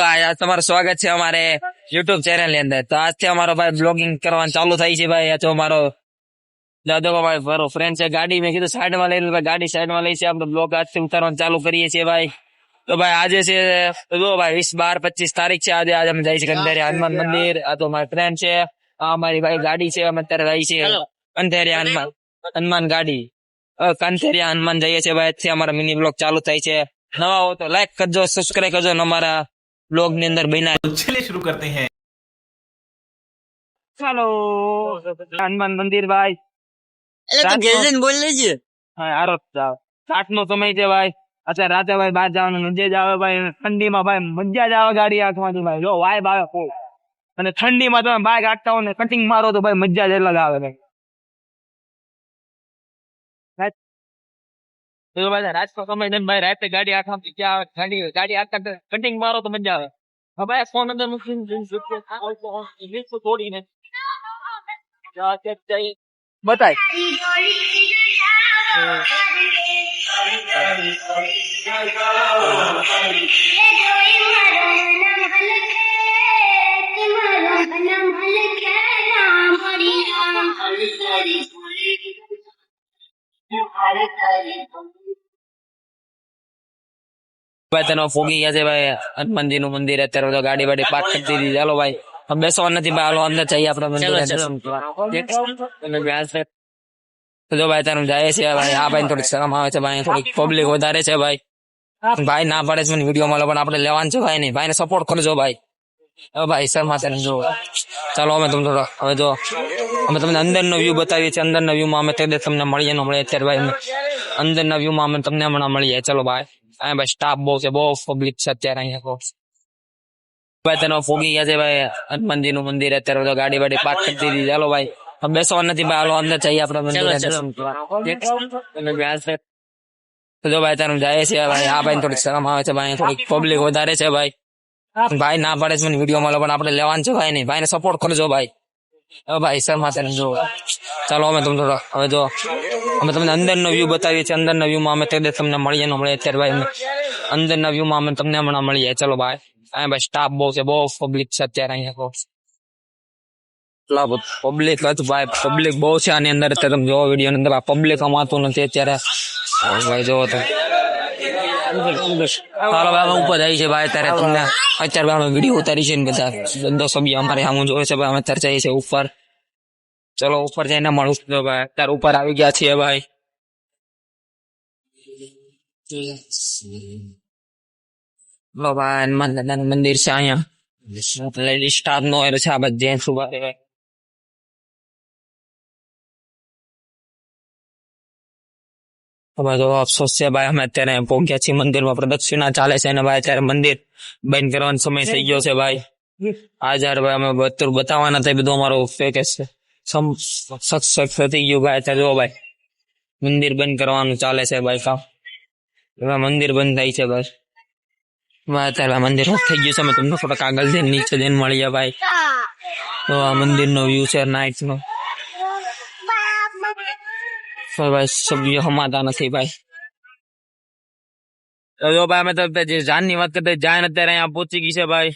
आज તમારું સ્વાગત છે અમારે યુટ્યુબ ચેનલ ની અંદર। તો આજથી અમારો ભાઈ બ્લોગિંગ કરવાનું ચાલુ થાય છે ભાઈ। આ તો અમારો દાદો ભાઈ મારો ફ્રેન્ડ છે। ગાડી મેં કીધું સાઈડ માં લઈ ગાડી સાઈડ માં લઈ છે, આપણે બ્લોગ આજથી ઉતારવાનું ચાલુ કરીએ છીએ ભાઈ। તો ભાઈ આજે છે જો ભાઈ 20, 12, 25 તારીખ છે। આજે અમે જાય છે કંધેરિયા હનુમાન મંદિર। આ તો મારી ફ્રેન્ડ છે, આ અમારી ભાઈ ગાડી છે। અમે અત્યારે જાય છે કંધેરિયા હનુમાન ગાડી કંધેરિયા હનુમાન જઈએ છીએ ભાઈ। આજથી અમારા મિની બ્લોગ ચાલુ થાય છે। નવા હો તો લાઈક કરજો, સબસ્ક્રાઇબ કરજો ને અમારા બ્લોગ ની અંદર બના। चलिए शुरू करते हैं। ચાલો હનુમાન મંદિર ભાઈ। બોલ લેજે હા આરો રાત નો સમય છે ભાઈ। અત્યારે રાતે ભાઈ બહાર જવાનું મજા જ આવે ભાઈ। ઠંડીમાં ભાઈ મજા જ આવે ગાડી હાંકવાની ભાઈ। જો વાઇબ આવે ફૂલ, અને ઠંડીમાં તમે બાઇક હાંકતા હો ને કટિંગ મારો તો ભાઈ મજા જ અલગ આવે ભાઈ। રાત નો સમય છે ભાઈ, રાતે ગાડી હાંકવાની ક્યાં ગાડી હાંકતા કટિંગ મારો તો મજા આવે। હવે ફોન અંદર મૂકીને તોડીને બતાય ભાઈ તેનો ફોગી ગયા છે ભાઈ હનુમાનજી નું મંદિર। અત્યારે તો ગાડી વાડી પાર્ક કરી દીધી। ચાલો ભાઈ હવે બેસવા નથી ભાઈ, હાલો અંદર જઈએ આપણે મંદિર। જો ભાઈ તારું જાય છે ભાઈ। આ ભાઈ થોડીક શરમ આવે છે ભાઈ, થોડીક પબ્લિક વધારે છે ભાઈ। ભાઈ ના પાડે છે મને વિડીયો માં, પણ આપણે લેવાનું છે ભાઈ નહીં। ભાઈ ને સપોર્ટ કરજો ભાઈ। હવે ભાઈ શર્મા તેને જો ચાલો અમે તમને થોડો હવે જો અમે તમને અંદર નો વ્યૂ બતાવીએ છીએ। અંદર ના વ્યૂ માં અમે તમને મળીએ ન મળીએ અત્યારે ભાઈ અંદર ના વ્યૂ માં અમે તમને હમણાં મળીએ। ચલો ભાઈ અહીંયા ભાઈ સ્ટાફ બહુ છે, બહુ પબ્લિક છે અત્યારે અહીંયા। ભાઈ તેનો ફોગી ગયા છે ભાઈ હનુમાનજી નું મંદિર। અત્યારે તો ગાડી વાડી પાર્ક કરી દીધી। ચાલો ભાઈ હવે બેસવા નથી ભાઈ, હાલો અંદર જઈએ આપણે મંદિર। જો ભાઈ તારું જાય છે ભાઈ। આ ભાઈ થોડીક શરમ આવે છે ભાઈ, થોડીક પબ્લિક વધારે છે ભાઈ। ભાઈ ના પાડે છે મને વિડીયો માં, પણ આપણે લેવાનું છે ભાઈ નહીં। ભાઈ ને સપોર્ટ કરજો ભાઈ। હવે ભાઈ શર્મા તેને જો ચાલો અમે તમને થોડો હવે જો અમે તમને અંદર નો વ્યૂ બતાવીએ છીએ। અંદર ના વ્યૂ માં અમે તમને મળીએ ન મળીએ અત્યારે ભાઈ અંદર ના વ્યૂ માં અમે તમને હમણાં મળીએ। ચલો ભાઈ અહીંયા ભાઈ સ્ટાફ બહુ છે, બહુ પબ્લિક છે અત્યારે અહીંયા। પબ્લિક હતું ભાઈ, પબ્લિક બહુ છે આની અંદર। અત્યારે તમે જોવો વિડીયો ની અંદર પબ્લિક અમાતું નથી અત્યારે ભાઈ। જોવો તો હાલો ભાઈ ઉપર જાય છે ભાઈ। અત્યારે તમને અત્યારે અમે વિડીયો ઉતારી છે ને બધા ધંધો સભ્ય અમારે સામું જોવે છે ભાઈ। અમે અત્યારે જઈએ છીએ ઉપર। ચલો ઉપર જઈને મળું છું ભાઈ। અત્યારે ઉપર આવી ગયા છીએ ભાઈ। લો ભાઈ હનુમાન દાદા નું મંદિર છે અહીંયા। લેડીઝ સ્ટાફ નો છે, આ બધા જેન્ટ્સ ઉભા રહે। તો અફસોસ છે ભાઈ, અમે અત્યારે પહોંચ્યા છીએ મંદિર માં। પ્રદક્ષિણા ચાલે છે અને ભાઈ અત્યારે મંદિર બંધ કરવાનો સમય થઈ ગયો છે ભાઈ। આ જયારે ભાઈ અમે બતાવવાના હતા બધું અમારો ફેક છે, સક્સેસ થઈ ગયું ભાઈ। અત્યારે જો ભાઈ મંદિર બંધ કરવાનું ચાલે છે ભાઈ કામ। મંદિર બંધ થાય છે બસ અત્યારે મંદિર થઈ ગયું છે। અમે તમને થોડા કાગળ જઈને નીચે જઈને મળીએ ભાઈ। તો આ મંદિર નો વ્યૂ છે નાઇટ નો ભાઈ। સભ્ય હમાતા નથી ભાઈ। જો ભાઈ અમે તો જાન ની વાત કરતા જાન અત્યારે અહીંયા પહોંચી ગઈ છે ભાઈ।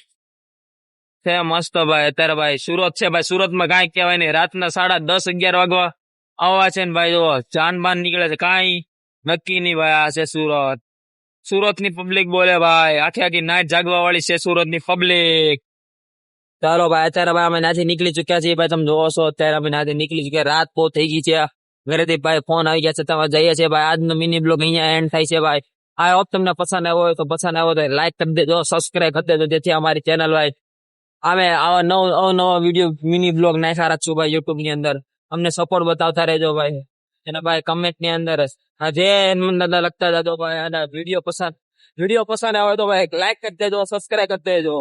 છે મસ્ત ભાઈ। અત્યારે ભાઈ સુરત છે ભાઈ, સુરત માં કઈ કહેવાય નહીં। રાતના 10:30, 11 વાગવા આવવા છે ને ભાઈ જો જાન બાન નીકળે છે, કઈ નક્કી નહીં ભાઈ। આ છે સુરત, સુરત ની પબ્લિક બોલે ભાઈ। આખી નાઈટ જાગવા વાળી છે સુરત ની પબ્લિક। ચાલો ભાઈ અત્યારે ભાઈ અમે ત્યાંથી નીકળી ચુક્યા છીએ ભાઈ। તમે જોવો છો અત્યારે અમે ત્યાંથી નીકળી ચુક્યા। રાત બહુ થઈ ગઈ છે, ઘરેથી ભાઈ ફોન આવી ગયા છે, તમે જઈએ છીએ ભાઈ। આજનો મિની બ્લોગ અહીંયા એન્ડ થાય છે ભાઈ। આ હોપ તમને પસંદ આવ્યો હોય તો લાઈક કરી દેજો, સબસ્ક્રાઇબ કરી દેજો, જેથી અમારી ચેનલ ભાઈ અમે આવા નવા વિડીયો મિની બ્લોગ નાખ્યા રાખશું ભાઈ યુટ્યુબ ની અંદર। અમને સપોર્ટ બતાવતા રહેજો ભાઈ। અને ભાઈ કમેન્ટ ની અંદર જે દાદા લખતા જજો ભાઈ। અને વિડીયો પસંદ આવે તો ભાઈ લાઈક કરી દેજો, સબસ્ક્રાઇબ કરી દેજો।